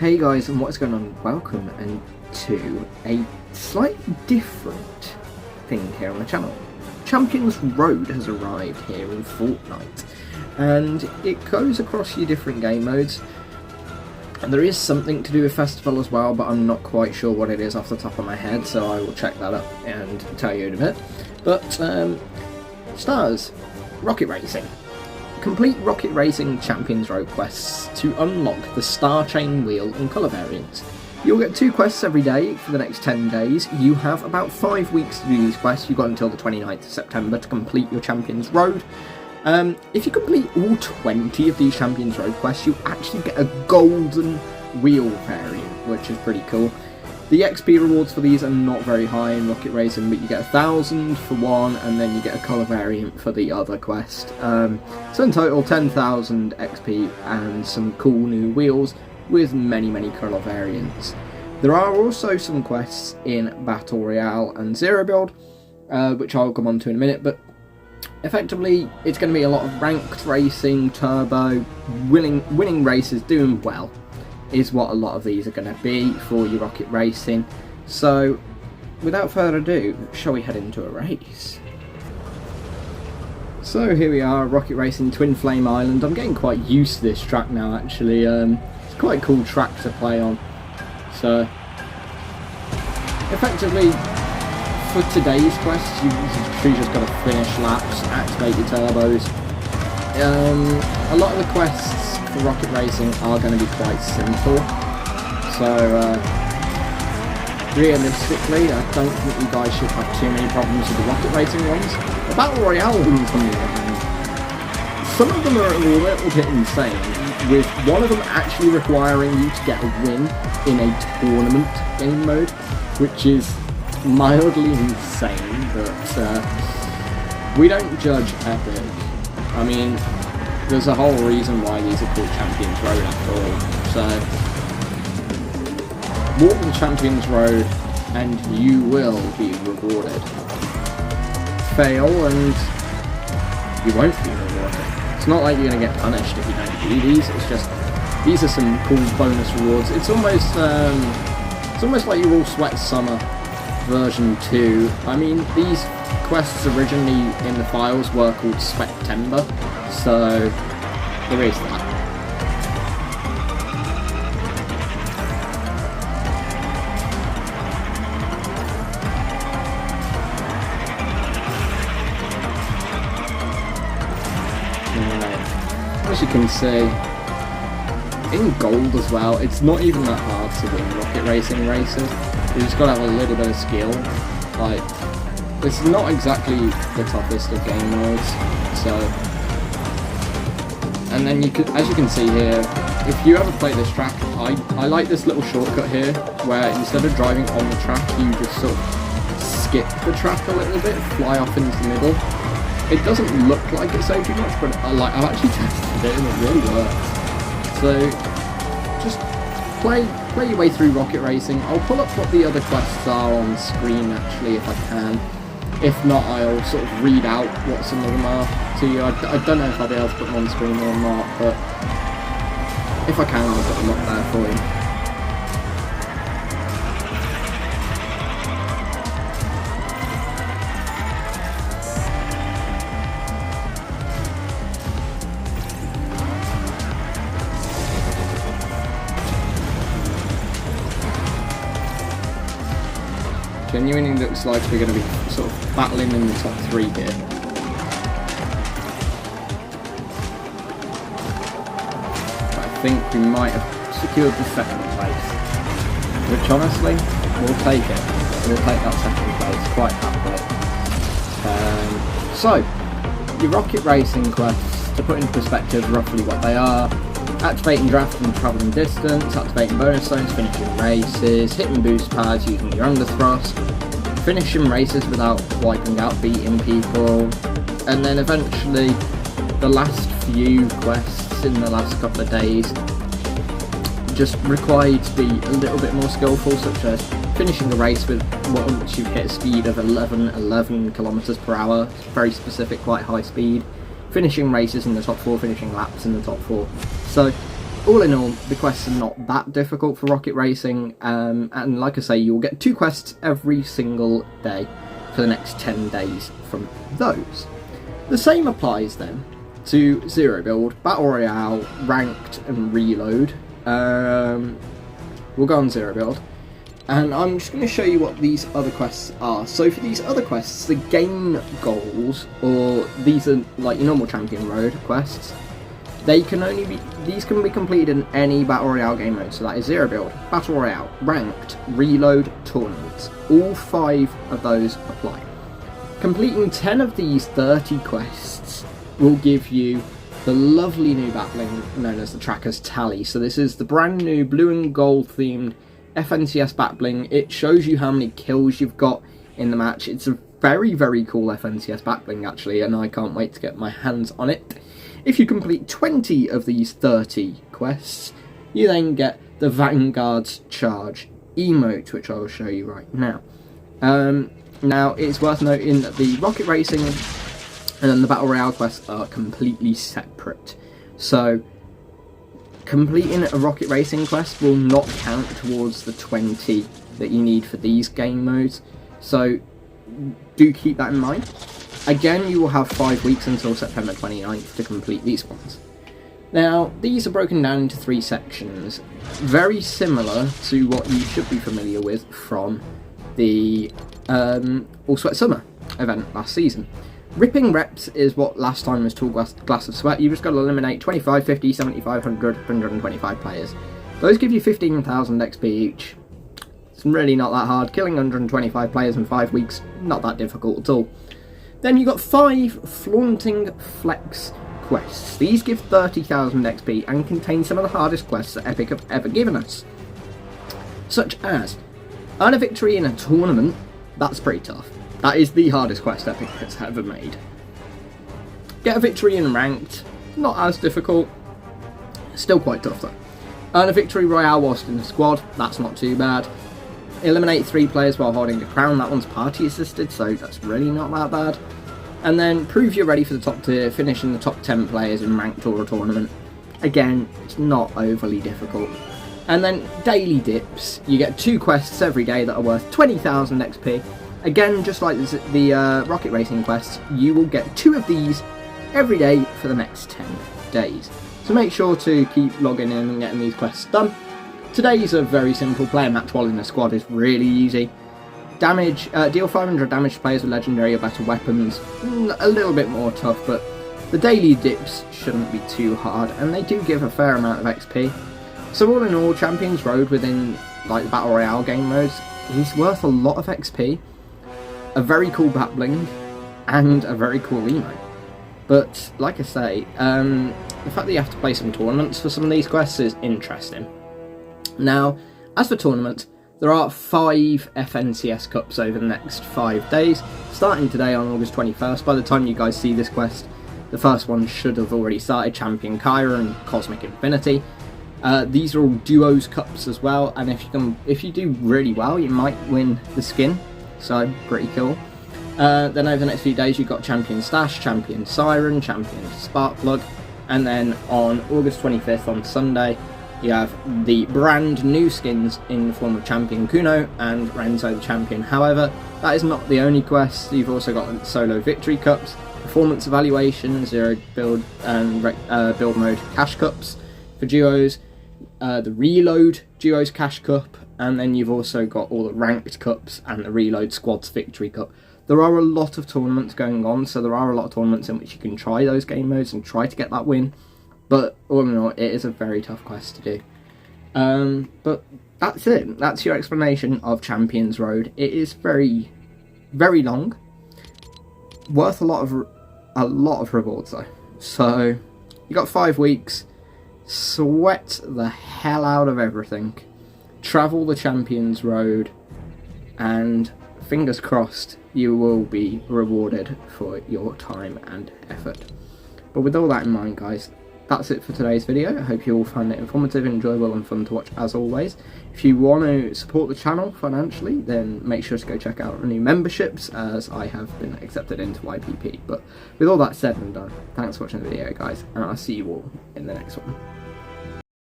Hey guys, and what's going on? Welcome and to a slightly different thing here on the channel. Champions Road has arrived here in Fortnite, and it goes across your different game modes. And there is something to do with Festival as well, but I'm not quite sure what it is off the top of my head, so I will check that up and tell you in a bit. But stars, rocket racing. Complete Rocket Racing Champions Road quests to unlock the Star Chain Wheel and colour variants. You'll get 2 quests every day for the next 10 days. You have about 5 weeks to do these quests. You've got until the 29th of September to complete your Champions Road. If you complete all 20 of these Champions Road quests, you actually get a golden wheel variant, which is pretty cool. The XP rewards for these are not very high in Rocket Racing, but you get 1,000 for one, and then you get a colour variant for the other quest. So in total, 10,000 XP and some cool new wheels with many colour variants. There are also some quests in Battle Royale and Zero Build, which I'll come on to in a minute, but effectively it's going to be a lot of ranked racing, turbo, winning races, doing well is what a lot of these are going to be for your Rocket Racing. So without further ado, shall we head into a race? So here we are, Rocket Racing Twin Flame Island. I'm getting quite used to this track now actually. It's quite a cool track to play on. So effectively for today's quest, you just got to finish laps, activate your turbos. A lot of the quests for Rocket Racing are going to be quite simple, so realistically I don't think you guys should have too many problems with the Rocket Racing ones. The Battle Royale ones, on the other hand, some of them are a little bit insane, with one of them actually requiring you to get a win in a tournament game mode, which is mildly insane, but we don't judge epic. I mean, there's a whole reason why these are called Champions Road after all. So, walk the Champions Road and you will be rewarded. Fail and you won't be rewarded. It's not like you're going to get punished if you don't do these, it's just, these are some cool bonus rewards. It's almost like your All Sweat Summer version 2. I mean, these quests originally in the files were called September, so there is that. Right. As you can see, in gold as well, it's not even that hard to win Rocket Racing races. You just gotta have a little bit of skill. Like, it's not exactly the toughest of game modes, so. And then you could, as you can see here, if you ever play this track, I like this little shortcut here, where instead of driving on the track, you just sort of skip the track a little bit, fly off into the middle. It doesn't look like it saves you much, but I've actually tested it and it really works. So just play your way through Rocket Racing. I'll pull up what the other quests are on screen actually if I can. If not, I'll sort of read out what some of them are to you. I don't know if I'll be able to put them on screen or not, but if I can, I'll put them up there for you. Genuinely looks like we're going to be sort of battling in the top 3 here. But I think we might have secured the 2nd place, which honestly, we'll take it. We'll take that 2nd place quite happily. So, your Rocket Racing quests, to put in perspective roughly what they are: activating draft and travelling distance, activating bonus zones, finishing races, hitting boost pads using your underthrust, finishing races without wiping out, beating people, and then eventually the last few quests in the last couple of days just require you to be a little bit more skillful, such as finishing the race with once you've hit a speed of 11 kilometers per hour, very specific, quite high speed. Finishing races in the top 4, finishing laps in the top 4. So all in all, the quests are not that difficult for Rocket Racing, and like I say, you'll get 2 quests every single day for the next 10 days from those. The same applies then to Zero Build, Battle Royale, Ranked and Reload. We'll go on Zero Build, and I'm just going to show you what these other quests are. So for these other quests, the game goals, or these are like your normal Champion Road quests, these can be completed in any Battle Royale game mode, so that is Zero Build, Battle Royale, Ranked, Reload, Tournaments. All 5 of those apply. Completing 10 of these 30 quests will give you the lovely new battling known as the Tracker's Tally. So this is the brand new blue and gold themed FNCS battling. It shows you how many kills you've got in the match. It's a very, very cool FNCS battling actually, and I can't wait to get my hands on it. If you complete 20 of these 30 quests, you then get the Vanguard's Charge emote, which I will show you right now. Now, it's worth noting that the Rocket Racing and then the Battle Royale quests are completely separate. So, completing a Rocket Racing quest will not count towards the 20 that you need for these game modes. So, do keep that in mind. Again, you will have 5 weeks until September 29th to complete these ones. Now, these are broken down into 3 sections, very similar to what you should be familiar with from the All Sweat Summer event last season. Ripping reps is what last time was Tall Glass of Sweat. You just got to eliminate 25, 50, 75, 100, 125 players. Those give you 15,000 XP each. It's really not that hard. Killing 125 players in 5 weeks, not that difficult at all. Then you got 5 Flaunting Flex quests. These give 30,000 XP and contain some of the hardest quests that Epic have ever given us. Such as, earn a victory in a tournament. That's pretty tough. That is the hardest quest Epic has ever made. Get a victory in Ranked. Not as difficult. Still quite tough though. Earn a victory royale whilst in the squad. That's not too bad. Eliminate 3 players while holding the crown. That one's party assisted, so that's really not that bad. And then prove you're ready for the top tier, finish in the top 10 players in Ranked or a tournament. Again, it's not overly difficult. And then daily dips. You get 2 quests every day that are worth 20,000 XP. Again, just like the Rocket Racing quests, you will get 2 of these every day for the next 10 days. So make sure to keep logging in and getting these quests done. Today's a very simple player match while in the squad is really easy. Damage, deal 500 damage to players with legendary or better weapons. A little bit more tough, but the daily dips shouldn't be too hard, and they do give a fair amount of XP. So all in all, Champions Road within like the Battle Royale game modes is worth a lot of XP, a very cool battling, and a very cool emote. But like I say, the fact that you have to play some tournaments for some of these quests is interesting. Now, as for tournaments, there are 5 FNCS Cups over the next 5 days, starting today on August 21st. By the time you guys see this quest, the first one should have already started, Champion Kyra and Cosmic Infinity. These are all Duos Cups as well, and if you do really well, you might win the skin, so pretty cool. Then over the next few days, you've got Champion Stash, Champion Siren, Champion Sparkplug, and then on August 25th, on Sunday, you have the brand new skins in the form of Champion Kuno and Renzo the Champion. However, that is not the only quest. You've also got Solo Victory Cups, Performance Evaluation, Zero Build and Build Mode Cash Cups for Duos, the Reload Duos Cash Cup, and then you've also got all the Ranked Cups and the Reload Squads Victory Cup. There are a lot of tournaments going on, so there are a lot of tournaments in which you can try those game modes and try to get that win. But all in all, it is a very tough quest to do. But that's it. That's your explanation of Champions Road. It is very, very long. Worth a lot of rewards though. So you got 5 weeks. Sweat the hell out of everything. Travel the Champions Road, and fingers crossed you will be rewarded for your time and effort. But with all that in mind, guys, that's it for today's video. I hope you all found it informative, enjoyable and fun to watch as always. If you want to support the channel financially, then make sure to go check out our new memberships, as I have been accepted into YPP. But with all that said and done, thanks for watching the video, guys, and I'll see you all in the next one.